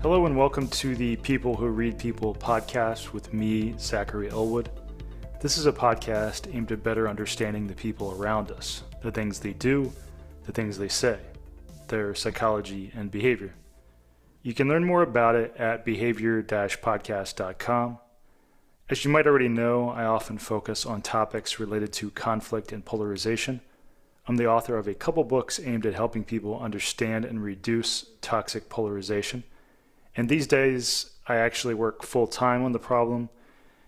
Hello and welcome to the People Who Read People podcast with me, Zachary Elwood. This is a podcast aimed at better understanding the people around us, the things they do, the things they say, their psychology and behavior. You can learn more about it at behavior-podcast.com. As you might already know, I often focus on topics related to conflict and polarization. I'm the author of a couple books aimed at helping people understand and reduce toxic polarization. And these days, I actually work full-time on the problem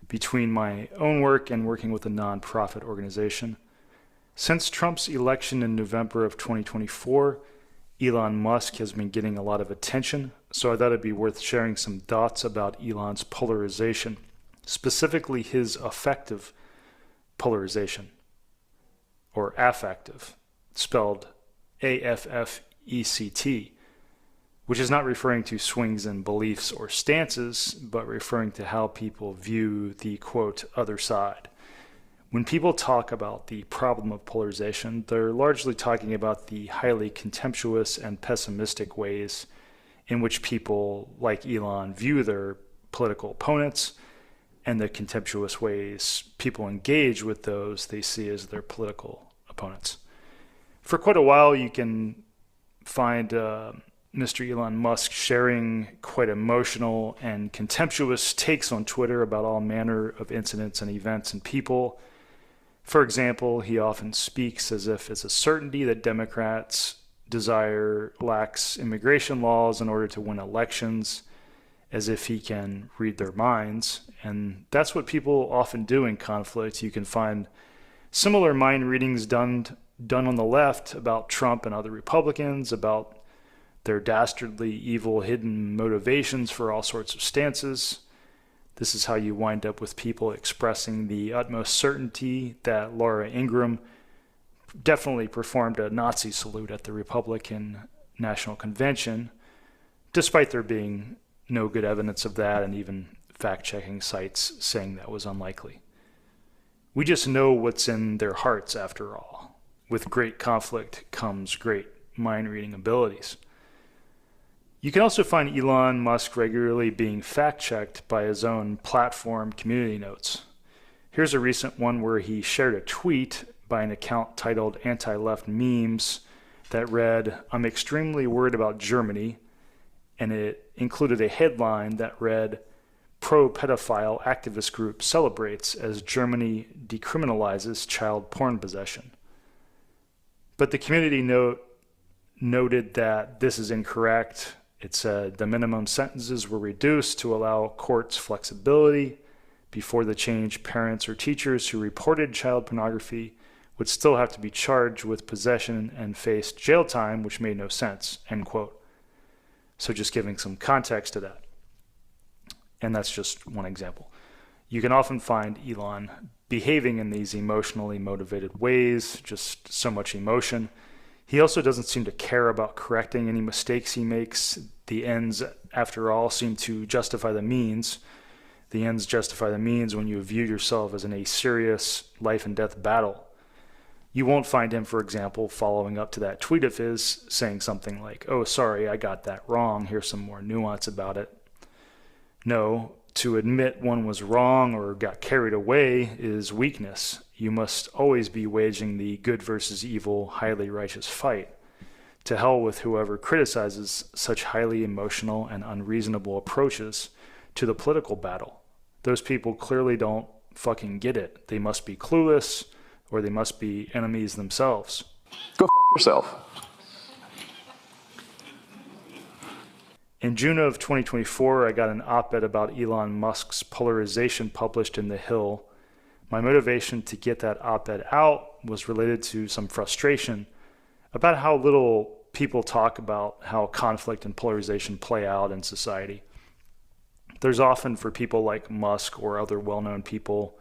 between my own work and working with a nonprofit organization. Since Trump's election in November of 2024, Elon Musk has been getting a lot of attention, so I thought it'd be worth sharing some thoughts about Elon's polarization, specifically his affective polarization, or affective, spelled A-F-F-E-C-T, which is not referring to swings in beliefs or stances, but referring to how people view the, quote, other side. When people talk about the problem of polarization, they're largely talking about the highly contemptuous and pessimistic ways in which people like Elon view their political opponents, and the contemptuous ways people engage with those they see as their political opponents. For quite a while, you can find Mr. Elon Musk sharing quite emotional and contemptuous takes on Twitter about all manner of incidents and events and people. For example, he often speaks as if it's a certainty that Democrats desire lax immigration laws in order to win elections, as if he can read their minds. And that's what people often do in conflict. You can find similar mind readings done on the left about Trump and other Republicans, about their dastardly, evil, hidden motivations for all sorts of stances. This is how you wind up with people expressing the utmost certainty that Laura Ingraham definitely performed a Nazi salute at the Republican National Convention, despite there being no good evidence of that, and even fact-checking sites saying that was unlikely. We just know what's in their hearts, after all. With great conflict comes great mind-reading abilities. You can also find Elon Musk regularly being fact-checked by his own platform community notes. Here's a recent one where he shared a tweet by an account titled Anti-Left Memes that read, "I'm extremely worried about Germany," and it included a headline that read, "Pro-pedophile activist group celebrates as Germany decriminalizes child porn possession." But the community noted that this is incorrect. It said the minimum sentences were reduced to allow courts flexibility. Before the change, parents or teachers who reported child pornography would still have to be charged with possession and face jail time, which made no sense, end quote. So just giving some context to that. And that's just one example. You can often find Elon behaving in these emotionally motivated ways, just so much emotion. He also doesn't seem to care about correcting any mistakes he makes. The ends, after all, seem to justify the means. The ends justify the means when you view yourself as in a serious life and death battle. You won't find him, for example, following up to that tweet of his, saying something like, "Oh, sorry, I got that wrong. Here's some more nuance about it." No, to admit one was wrong or got carried away is weakness. You must always be waging the good versus evil, highly righteous fight. To hell with whoever criticizes such highly emotional and unreasonable approaches to the political battle. Those people clearly don't fucking get it. They must be clueless, or they must be enemies themselves. Go f*** yourself. In June of 2024, I got an op-ed about Elon Musk's polarization published in The Hill. My motivation to get that op-ed out was related to some frustration about how little people talk about how conflict and polarization play out in society. There's often, for people like Musk or other well-known people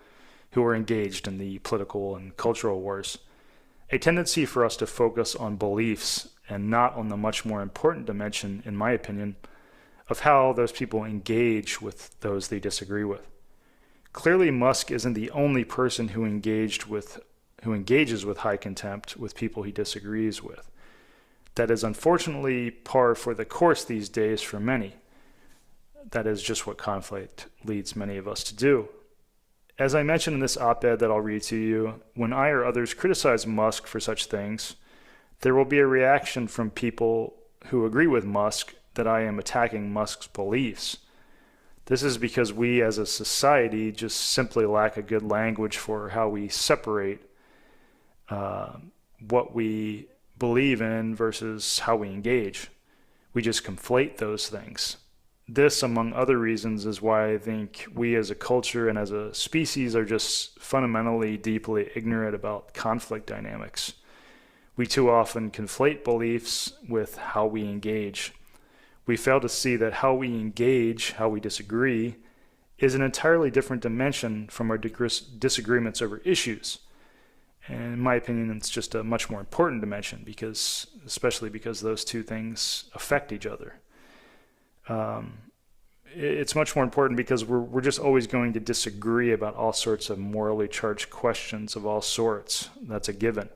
who are engaged in the political and cultural wars, a tendency for us to focus on beliefs and not on the much more important dimension, in my opinion, of how those people engage with those they disagree with. Clearly, Musk isn't the only person who engages with high contempt with people he disagrees with. That is unfortunately par for the course these days for many. that is just what conflict leads many of us to do. As I mentioned in this op-ed that I'll read to you, when I or others criticize Musk for such things, there will be a reaction from people who agree with Musk that I am attacking Musk's beliefs. This is because we as a society just simply lack a good language for how we separate what we believe in versus how we engage. We just conflate those things. This, among other reasons, is why I think we as a culture and as a species are just fundamentally deeply ignorant about conflict dynamics. We too often conflate beliefs with how we engage. We fail to see that how we engage, how we disagree, is an entirely different dimension from our disagreements over issues. And in my opinion, it's just a much more important dimension, especially because those two things affect each other. It's much more important because we're just always going to disagree about all sorts of morally charged questions of all sorts. That's a given.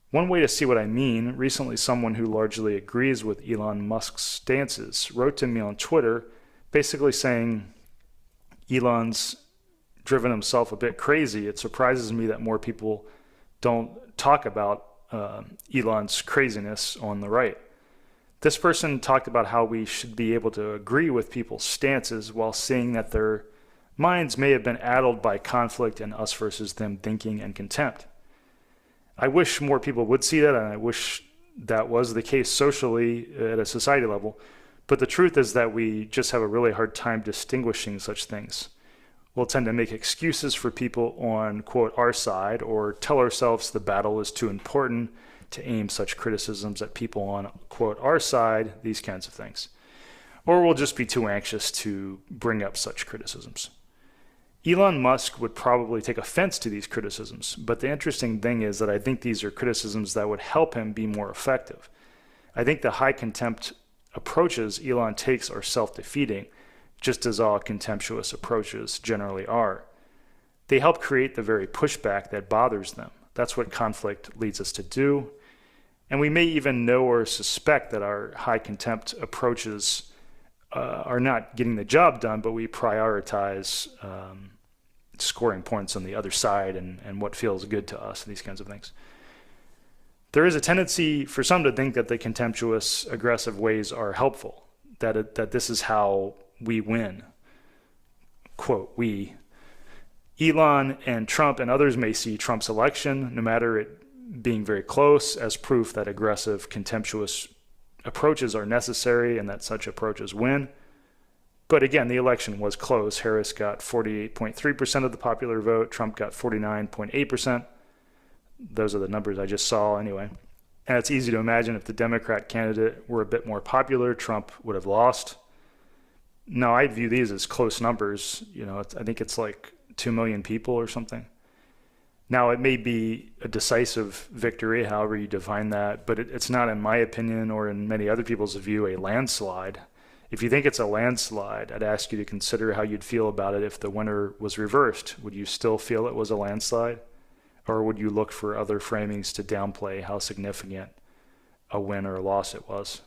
One way to see what I mean, recently someone who largely agrees with Elon Musk's stances wrote to me on Twitter basically saying Elon's driven himself a bit crazy. It surprises me that more people don't talk about Elon's craziness on the right. This person talked about how we should be able to agree with people's stances while seeing that their minds may have been addled by conflict and us versus them thinking and contempt. I wish more people would see that, and I wish that was the case socially at a society level. But the truth is that we just have a really hard time distinguishing such things. We'll tend to make excuses for people on, quote, our side, or tell ourselves the battle is too important to aim such criticisms at people on, quote, our side, these kinds of things. Or we'll just be too anxious to bring up such criticisms. Elon Musk would probably take offense to these criticisms, but the interesting thing is that I think these are criticisms that would help him be more effective. I think the high contempt approaches Elon takes are self-defeating, just as all contemptuous approaches generally are. They help create the very pushback that bothers them. That's what conflict leads us to do. And we may even know or suspect that our high contempt approaches are not getting the job done, but we prioritize scoring points on the other side and what feels good to us, these kinds of things. There is a tendency for some to think that the contemptuous, aggressive ways are helpful, that this is how we win. Quote, we. Elon and Trump and others may see Trump's election, no matter it being very close, as proof that aggressive, contemptuous approaches are necessary and that such approaches win. But again, the election was close. Harris got 48.3% of the popular vote. Trump got 49.8%. Those are the numbers I just saw anyway. And it's easy to imagine if the Democrat candidate were a bit more popular, Trump would have lost. Now, I view these as close numbers. I think it's like 2 million people or something. Now, it may be a decisive victory, however you define that, but it's not, in my opinion, or in many other people's view, a landslide. If you think it's a landslide, I'd ask you to consider how you'd feel about it if the winner was reversed. Would you still feel it was a landslide? Or would you look for other framings to downplay how significant a win or a loss it was?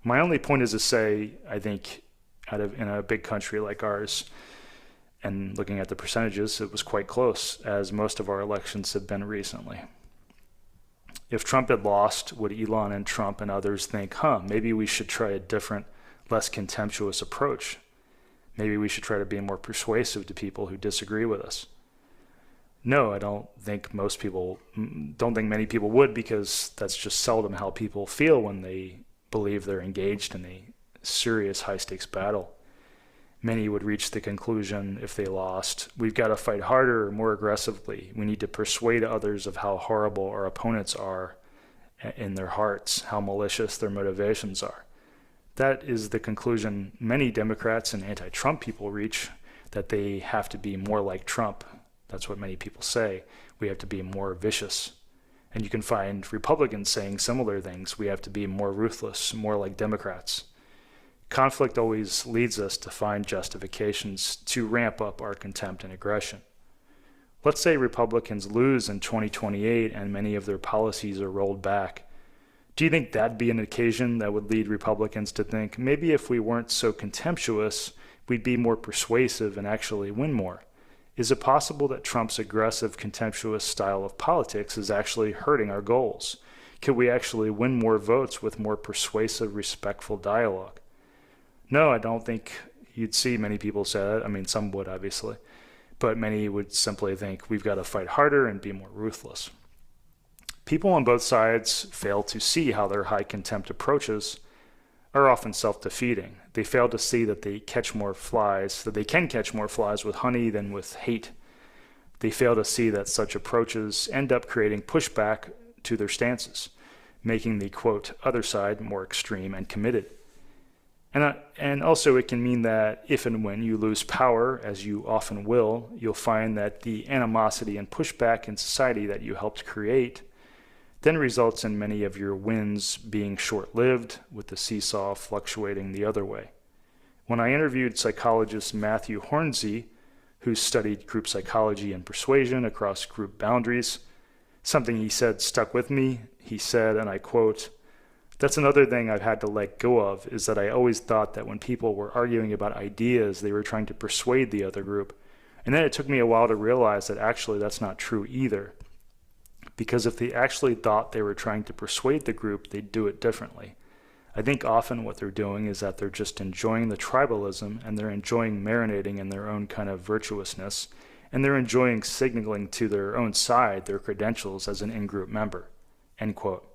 My only point is to say, I think, in a big country like ours, and looking at the percentages, it was quite close, as most of our elections have been recently. If Trump had lost, would Elon and Trump and others think, maybe we should try a different, less contemptuous approach? Maybe we should try to be more persuasive to people who disagree with us? No, I don't think many people would, because that's just seldom how people feel when they believe they're engaged in a serious high-stakes battle. Many would reach the conclusion, if they lost, we've got to fight harder or more aggressively. We need to persuade others of how horrible our opponents are in their hearts, how malicious their motivations are. That is the conclusion many Democrats and anti-Trump people reach, that they have to be more like Trump. That's what many people say. We have to be more vicious. And you can find Republicans saying similar things. We have to be more ruthless, more like Democrats. Conflict always leads us to find justifications to ramp up our contempt and aggression. Let's say Republicans lose in 2028 and many of their policies are rolled back. Do you think that'd be an occasion that would lead Republicans to think maybe if we weren't so contemptuous, we'd be more persuasive and actually win more? Is it possible that Trump's aggressive, contemptuous style of politics is actually hurting our goals? Could we actually win more votes with more persuasive, respectful dialogue? No, I don't think you'd see many people say that. I mean, some would, obviously. But many would simply think we've got to fight harder and be more ruthless. People on both sides fail to see how their high contempt approaches are often self-defeating. They fail to see that they can catch more flies with honey than with hate. They fail to see that such approaches end up creating pushback to their stances, making the, quote, other side more extreme and committed. And also it can mean that if and when you lose power, as you often will, you'll find that the animosity and pushback in society that you helped create then results in many of your wins being short-lived, with the seesaw fluctuating the other way. When I interviewed psychologist Matthew Hornsey, who studied group psychology and persuasion across group boundaries, something he said stuck with me. He said, and I quote, "That's another thing I've had to let go of, is that I always thought that when people were arguing about ideas, they were trying to persuade the other group. And then it took me a while to realize that actually that's not true either. Because if they actually thought they were trying to persuade the group, they'd do it differently. I think often what they're doing is that they're just enjoying the tribalism, and they're enjoying marinating in their own kind of virtuousness, and they're enjoying signaling to their own side their credentials as an in-group member." End quote.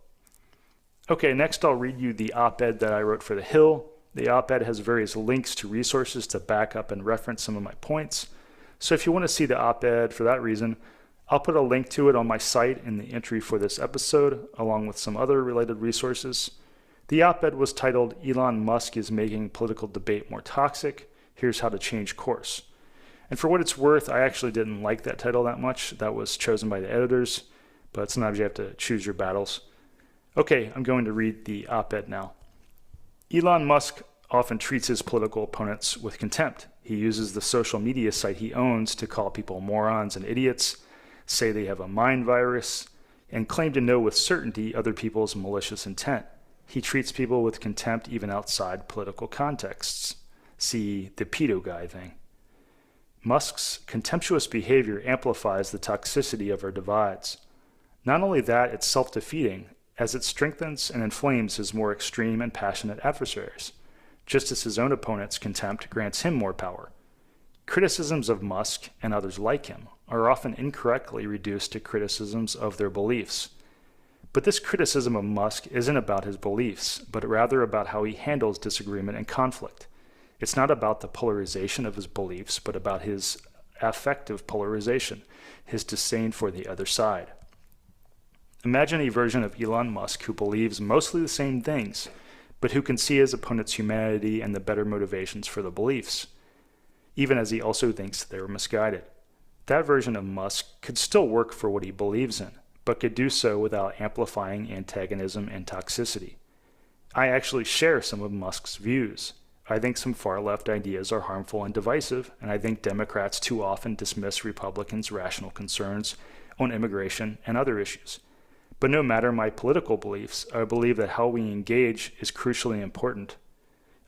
Okay, next I'll read you the op-ed that I wrote for The Hill. The op-ed has various links to resources to back up and reference some of my points. So if you want to see the op-ed for that reason, I'll put a link to it on my site in the entry for this episode, along with some other related resources. The op-ed was titled "Elon Musk is Making Political Debate More Toxic. Here's How to Change Course." And for what it's worth, I actually didn't like that title that much. That was chosen by the editors, but sometimes you have to choose your battles. Okay, I'm going to read the op-ed now. Elon Musk often treats his political opponents with contempt. He uses the social media site he owns to call people morons and idiots, say they have a mind virus, and claim to know with certainty other people's malicious intent. He treats people with contempt even outside political contexts. See the pedo guy thing. Musk's contemptuous behavior amplifies the toxicity of our divides. Not only that, it's self-defeating, as it strengthens and inflames his more extreme and passionate adversaries, just as his own opponent's contempt grants him more power. Criticisms of Musk, and others like him, are often incorrectly reduced to criticisms of their beliefs. But this criticism of Musk isn't about his beliefs, but rather about how he handles disagreement and conflict. It's not about the polarization of his beliefs, but about his affective polarization, his disdain for the other side. Imagine a version of Elon Musk who believes mostly the same things, but who can see his opponent's humanity and the better motivations for the beliefs, even as he also thinks they were misguided. That version of Musk could still work for what he believes in, but could do so without amplifying antagonism and toxicity. I actually share some of Musk's views. I think some far-left ideas are harmful and divisive, and I think Democrats too often dismiss Republicans' rational concerns on immigration and other issues. But no matter my political beliefs, I believe that how we engage is crucially important.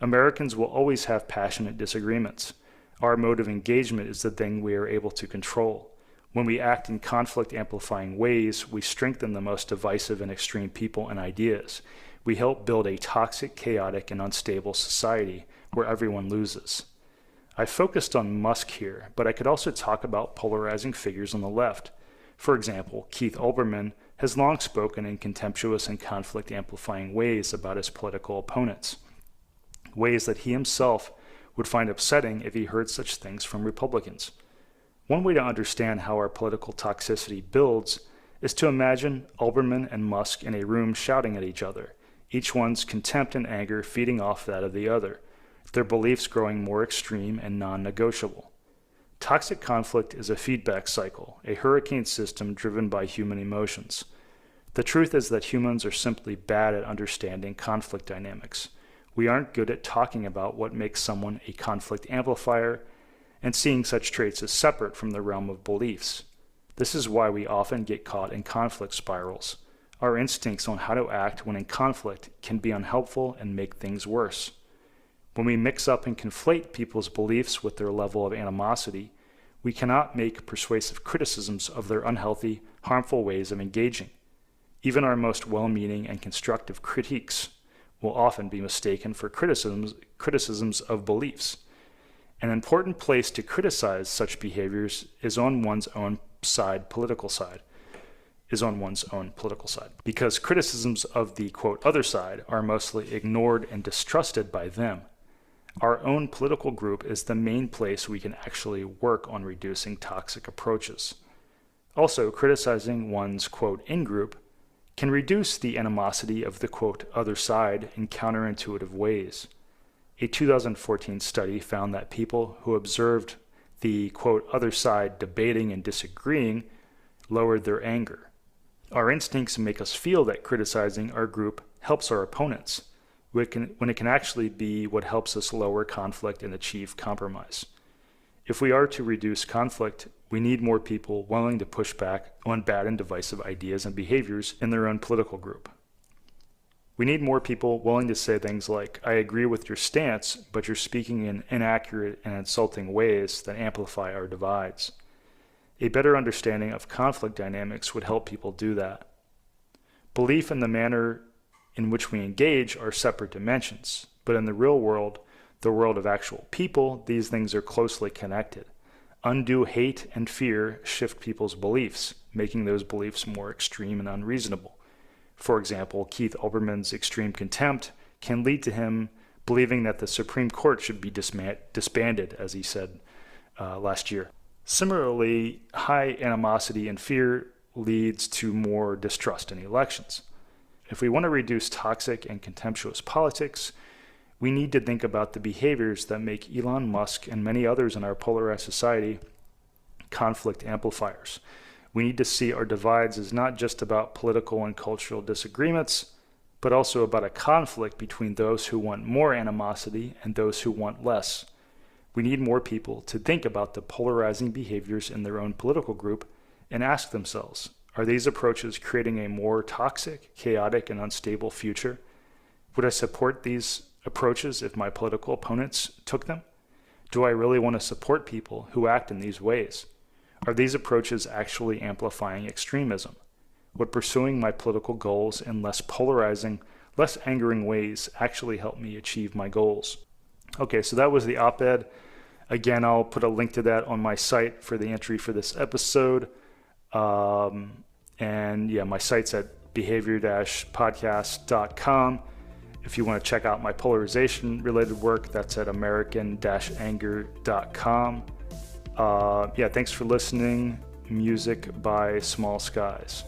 Americans will always have passionate disagreements. Our mode of engagement is the thing we are able to control. When we act in conflict-amplifying ways, we strengthen the most divisive and extreme people and ideas. We help build a toxic, chaotic, and unstable society where everyone loses. I focused on Musk here, but I could also talk about polarizing figures on the left. For example, Keith Olbermann has long spoken in contemptuous and conflict-amplifying ways about his political opponents, ways that he himself would find upsetting if he heard such things from Republicans. One way to understand how our political toxicity builds is to imagine Olbermann and Musk in a room shouting at each other, each one's contempt and anger feeding off that of the other, their beliefs growing more extreme and non-negotiable. Toxic conflict is a feedback cycle, a hurricane system driven by human emotions. The truth is that humans are simply bad at understanding conflict dynamics. We aren't good at talking about what makes someone a conflict amplifier and seeing such traits as separate from the realm of beliefs. This is why we often get caught in conflict spirals. Our instincts on how to act when in conflict can be unhelpful and make things worse. When we mix up and conflate people's beliefs with their level of animosity, we cannot make persuasive criticisms of their unhealthy, harmful ways of engaging. Even our most well-meaning and constructive critiques will often be mistaken for criticisms of beliefs. An important place to criticize such behaviors is on one's own political side, because criticisms of the, quote, other side are mostly ignored and distrusted by them. Our own political group is the main place we can actually work on reducing toxic approaches. Also, criticizing one's, quote, in-group can reduce the animosity of the, quote, other side in counterintuitive ways. A 2014 study found that people who observed the, quote, other side debating and disagreeing lowered their anger. Our instincts make us feel that criticizing our group helps our opponents, when it can actually be what helps us lower conflict and achieve compromise. If we are to reduce conflict, we need more people willing to push back on bad and divisive ideas and behaviors in their own political group. We need more people willing to say things like, I agree with your stance, but you're speaking in inaccurate and insulting ways that amplify our divides. A better understanding of conflict dynamics would help people do that. Belief and the manner in which we engage are separate dimensions, but in the real world, the world of actual people, these things are closely connected. Undue hate and fear shift people's beliefs, making those beliefs more extreme and unreasonable. For example, Keith Olbermann's extreme contempt can lead to him believing that the Supreme Court should be disbanded, as he said last year. Similarly, high animosity and fear leads to more distrust in elections. If we want to reduce toxic and contemptuous politics, we need to think about the behaviors that make Elon Musk and many others in our polarized society conflict amplifiers. We need to see our divides as not just about political and cultural disagreements, but also about a conflict between those who want more animosity and those who want less. We need more people to think about the polarizing behaviors in their own political group and ask themselves, are these approaches creating a more toxic, chaotic, and unstable future? Would I support these approaches if my political opponents took them? Do I really want to support people who act in these ways? Are these approaches actually amplifying extremism? Would pursuing my political goals in less polarizing, less angering ways actually help me achieve my goals? Okay, so that was the op-ed. Again, I'll put a link to that on my site for the entry for this episode. And yeah, my site's at behavior-podcast.com. If you want to check out my polarization-related work, that's at american-anger.com. Thanks for listening. Music by Small Skies.